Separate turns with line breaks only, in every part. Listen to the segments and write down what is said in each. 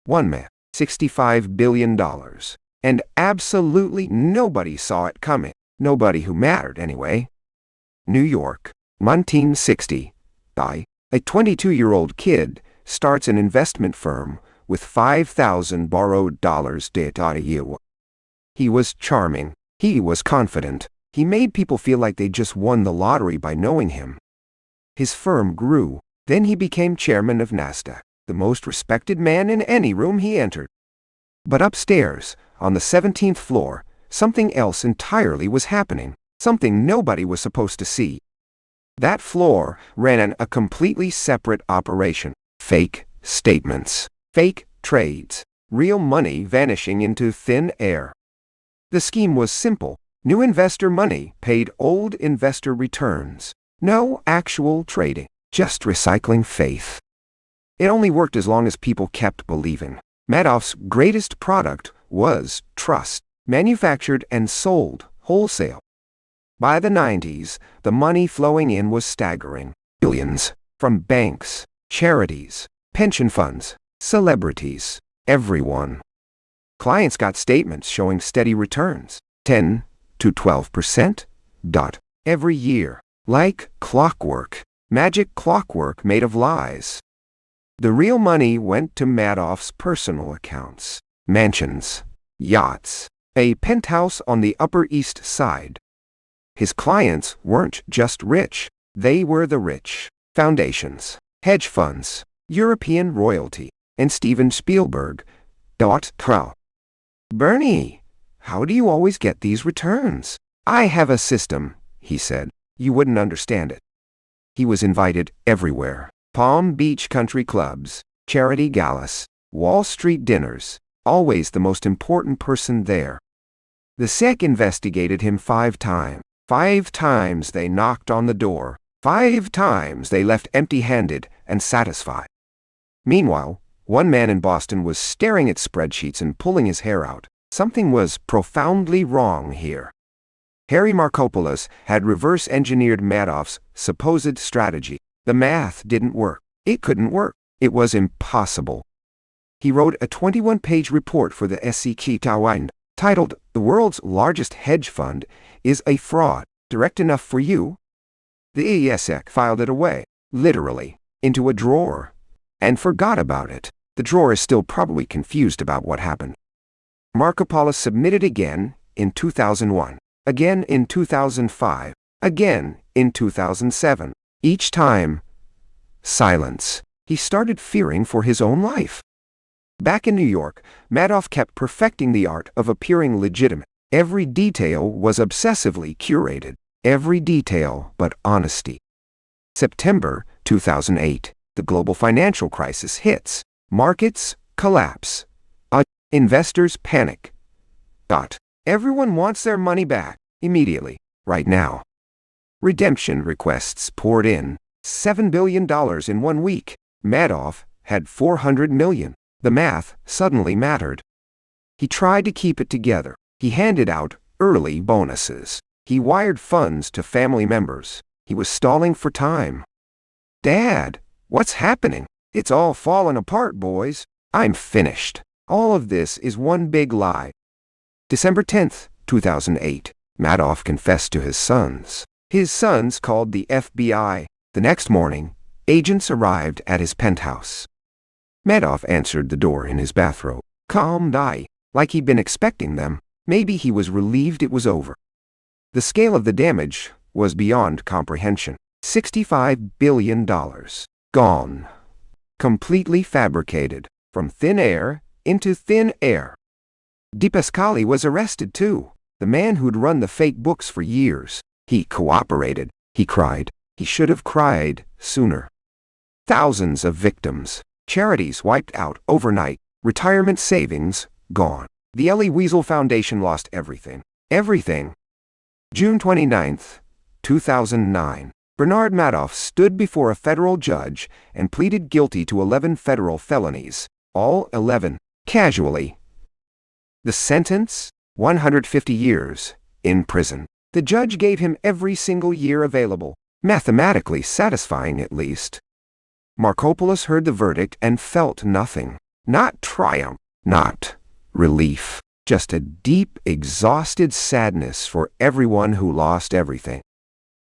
One man, $65 billion. And absolutely nobody saw it coming. Nobody who mattered, anyway. New York, 1960. A 22-year-old kid starts an investment firm with 5,000 borrowed dollars debt a year. He was charming. He was confident. He made people feel like they just won the lottery by knowing him. His firm grew. Then he became chairman of NASDAQ, the most respected man in any room he entered. But upstairs, on the 17th floor, something else entirely was happening, something nobody was supposed to see. That floor ran a completely separate operation. Fake statements, fake trades, real money vanishing into thin air. The scheme was simple. New investor money paid old investor returns. No actual trading, just recycling faith. It only worked as long as people kept believing. Madoff's greatest product was trust, manufactured and sold wholesale. By the 90s, the money flowing in was staggering. Billions, from banks, charities, pension funds, celebrities, everyone. Clients got statements showing steady returns, 10 to 12%, every year, like clockwork, magic clockwork made of lies. The real money went to Madoff's personal accounts, mansions, yachts, a penthouse on the Upper East Side. His clients weren't just rich, they were the rich. Foundations, hedge funds, European royalty, and Steven Spielberg. Bernie, how do you always get these returns? I have a system, he said. You wouldn't understand it. He was invited everywhere. Palm Beach country clubs, charity galas, Wall Street dinners, always the most important person there. The SEC investigated him 5 times. 5 times they knocked on the door. 5 times they left empty-handed and satisfied. Meanwhile, one man in Boston was staring at spreadsheets and pulling his hair out. Something was profoundly wrong here. Harry Markopolos had reverse-engineered Madoff's supposed strategy. The math didn't work. It couldn't work. It was impossible. He wrote a 21-page report for the SEC titled, "The World's Largest Hedge Fund is a Fraud. Direct enough for you?" The SEC filed it away, literally, into a drawer, and forgot about it. The drawer is still probably confused about what happened. Markopolos submitted again in 2001, again in 2005, again in 2007. Each time, silence. He started fearing for his own life. Back in New York, Madoff kept perfecting the art of appearing legitimate. Every detail was obsessively curated. Every detail but honesty. September 2008. The global financial crisis hits. Markets collapse. Investors panic. Everyone wants their money back immediately, right now. Redemption requests poured in. $7 billion in 1 week. Madoff had 400 million. The math suddenly mattered. He tried to keep it together. He handed out early bonuses. He wired funds to family members. He was stalling for time. "Dad, what's happening? It's all falling apart, boys. I'm finished. All of this is one big lie." December 10th, 2008. Madoff confessed to his sons. His sons called the FBI. The next morning, agents arrived at his penthouse. Madoff answered the door in his bathrobe, calm, like he'd been expecting them. Maybe he was relieved it was over. The scale of the damage was beyond comprehension. $65 billion. Gone. Completely fabricated. From thin air into thin air. DePascali was arrested too. The man who'd run the fake books for years. He cooperated. He cried. He should have cried sooner. Thousands of victims. Charities wiped out overnight. Retirement savings gone. The Elie Wiesel Foundation lost everything. Everything. June 29th, 2009. Bernard Madoff stood before a federal judge and pleaded guilty to 11 federal felonies. All 11. Casually. The sentence? 150 years in prison. The judge gave him every single year available. Mathematically satisfying, at least. Markopolos heard the verdict and felt nothing. Not triumph, not relief, just a deep, exhausted sadness for everyone who lost everything.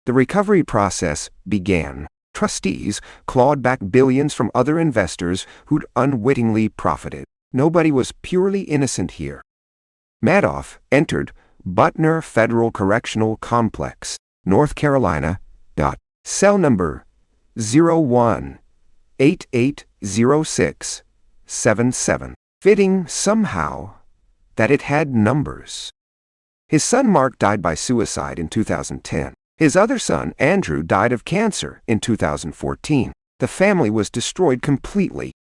The recovery process began. Trustees clawed back billions from other investors who'd unwittingly profited. Nobody was purely innocent here. Madoff entered Butner Federal Correctional Complex, North Carolina. Cell number 01880677, fitting somehow that it had numbers. His son Mark died by suicide in 2010. His other son, Andrew, died of cancer in 2014. The family was destroyed completely.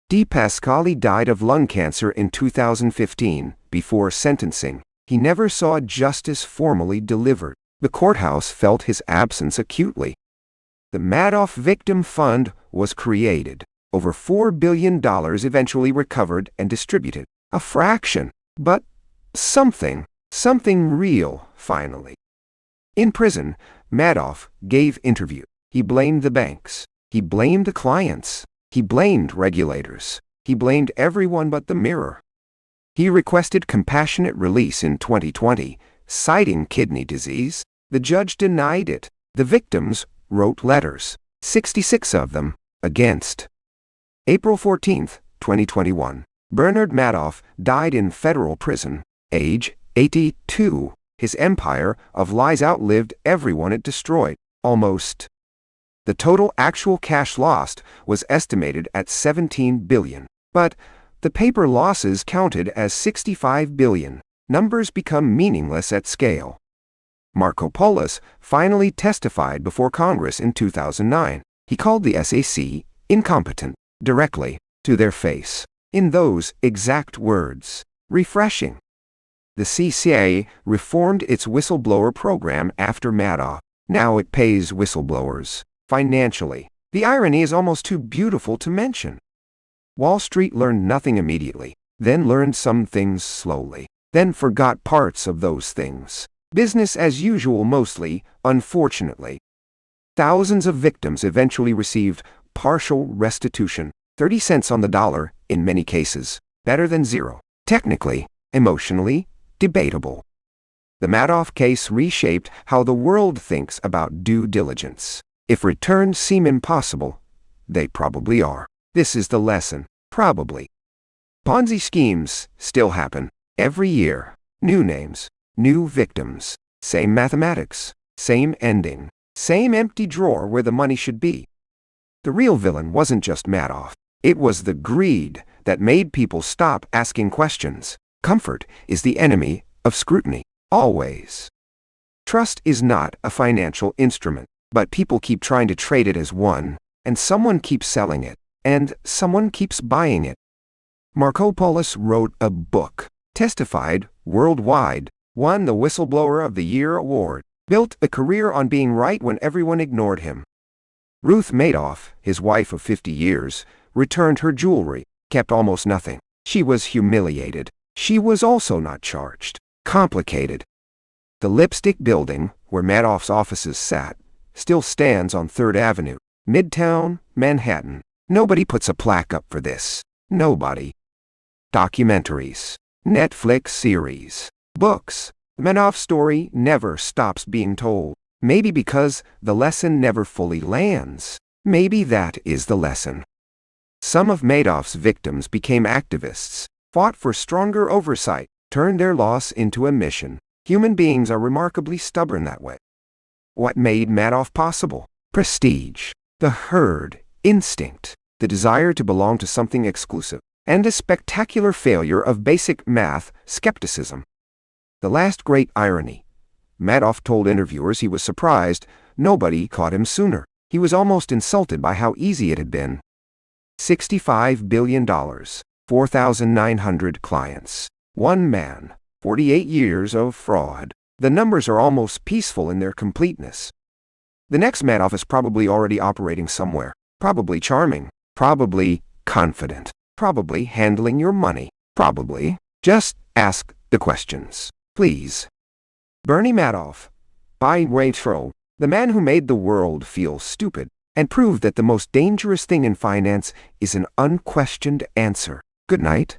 De Pascali died of lung cancer in 2015. Before sentencing, he never saw justice formally delivered. The courthouse felt his absence acutely. The Madoff Victim Fund was created. Over $4 billion eventually recovered and distributed. A fraction, but something real, finally. In prison, Madoff gave interview. He blamed the banks. He blamed the clients. He blamed regulators. He blamed everyone but the mirror. He requested compassionate release in 2020, citing kidney disease. The judge denied it. The victims wrote letters, 66 of them, against. April 14, 2021. Bernard Madoff died in federal prison, age 82. His empire of lies outlived everyone it destroyed, almost. The total actual cash lost was estimated at $17 billion, but the paper losses counted as $65 billion. Numbers become meaningless at scale. Marco Polis finally testified before Congress in 2009. He called the SEC incompetent, directly, to their face. In those exact words. Refreshing. The CCA reformed its whistleblower program after Madoff. Now it pays whistleblowers. Financially. The irony is almost too beautiful to mention. Wall Street learned nothing immediately, then learned some things slowly, then forgot parts of those things. Business as usual mostly, unfortunately. Thousands of victims eventually received partial restitution, 30 cents on the dollar in many cases, better than zero. Technically, emotionally, debatable. The Madoff case reshaped how the world thinks about due diligence. If returns seem impossible, they probably are. This is the lesson, probably. Ponzi schemes still happen. Every year, new names, new victims, same mathematics, same ending, same empty drawer where the money should be. The real villain wasn't just Madoff. It was the greed that made people stop asking questions. Comfort is the enemy of scrutiny, always. Trust is not a financial instrument, but people keep trying to trade it as one, and someone keeps selling it, and someone keeps buying it. Marco Polis wrote a book, testified worldwide, won the Whistleblower of the Year award, built a career on being right when everyone ignored him. Ruth Madoff, his wife of 50 years, returned her jewelry, kept almost nothing. She was humiliated. She was also not charged. Complicated. The Lipstick Building, where Madoff's offices sat, still stands on 3rd Avenue, Midtown, Manhattan. Nobody puts a plaque up for this. Nobody. Documentaries, Netflix series, books. The Madoff story never stops being told. Maybe because the lesson never fully lands. Maybe that is the lesson. Some of Madoff's victims became activists, fought for stronger oversight, turned their loss into a mission. Human beings are remarkably stubborn that way. What made Madoff possible? Prestige, the herd instinct, the desire to belong to something exclusive, and a spectacular failure of basic math skepticism. The last great irony. Madoff told interviewers he was surprised nobody caught him sooner. He was almost insulted by how easy it had been. $65 billion, 4,900 clients, one man, 48 years of fraud. The numbers are almost peaceful in their completeness. The next Madoff is probably already operating somewhere, probably charming, probably confident, probably handling your money, probably. Just ask the questions, please. Bernie Madoff, by Rachel, the man who made the world feel stupid. and prove that the most dangerous thing in finance is an unquestioned answer. Good night.